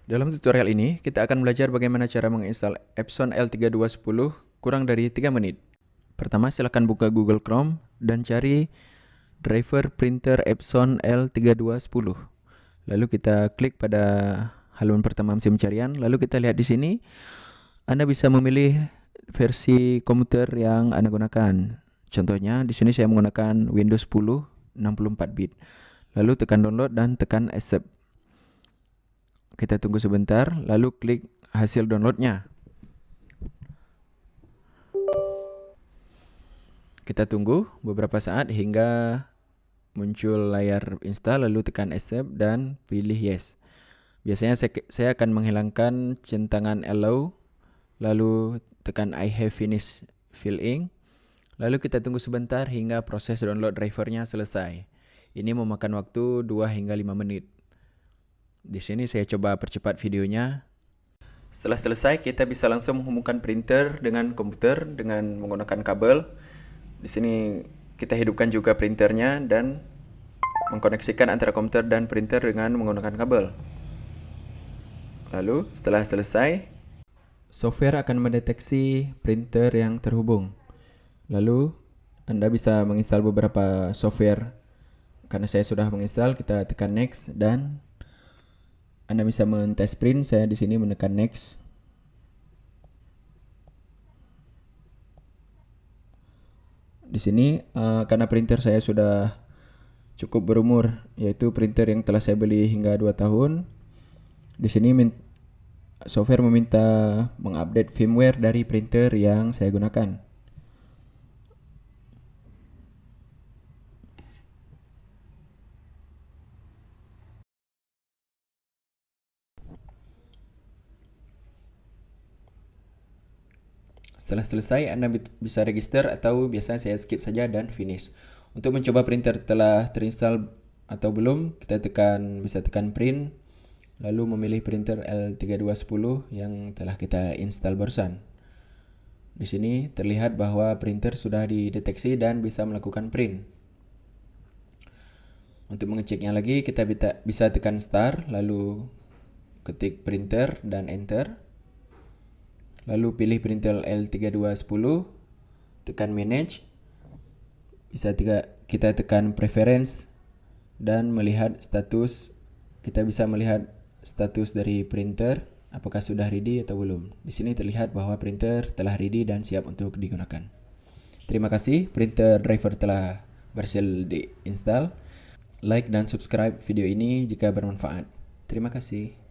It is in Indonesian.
Dalam tutorial ini, kita akan belajar bagaimana cara menginstal Epson L3210 kurang dari 3 menit. Pertama, silakan buka Google Chrome dan cari driver printer Epson L3210. Lalu kita klik pada halaman pertama mesin pencarian. Lalu kita lihat di sini, Anda bisa memilih versi komputer yang Anda gunakan. Contohnya, di sini saya menggunakan Windows 10 64 bit. Lalu tekan download dan tekan accept. Kita tunggu sebentar, lalu klik hasil downloadnya. Kita tunggu beberapa saat hingga muncul layar install, lalu tekan accept dan pilih yes. Biasanya saya akan menghilangkan centangan allow, lalu tekan I have finished filling. Lalu kita tunggu sebentar hingga proses download drivernya selesai. Ini memakan waktu 2 hingga 5 menit. Di sini saya coba percepat videonya. Setelah selesai, kita bisa langsung menghubungkan printer dengan komputer dengan menggunakan kabel. Di sini kita hidupkan juga printernya dan mengkoneksikan antara komputer dan printer dengan menggunakan kabel. Lalu, setelah selesai, software akan mendeteksi printer yang terhubung. Lalu, Anda bisa menginstal beberapa software. Karena saya sudah menginstal, kita tekan next dan Anda bisa men-test print. Saya di sini menekan next. Di sini karena printer saya sudah cukup berumur, yaitu printer yang telah saya beli hingga 2 tahun. Di sini software meminta mengupdate firmware dari printer yang saya gunakan. Setelah selesai, Anda bisa register atau biasanya saya skip saja dan finish. Untuk mencoba printer telah terinstall atau belum, bisa tekan print, lalu memilih printer L3210 yang telah kita install barusan. Di sini terlihat bahwa printer sudah dideteksi dan bisa melakukan print. Untuk mengeceknya lagi, kita bisa tekan start, lalu ketik printer dan enter. Lalu pilih printer L3210, tekan manage. Kita tekan preference dan melihat status. Kita bisa melihat status dari printer, apakah sudah ready atau belum. Di sini terlihat bahwa printer telah ready dan siap untuk digunakan. Terima kasih, printer driver telah berhasil diinstal. Like dan subscribe video ini jika bermanfaat. Terima kasih.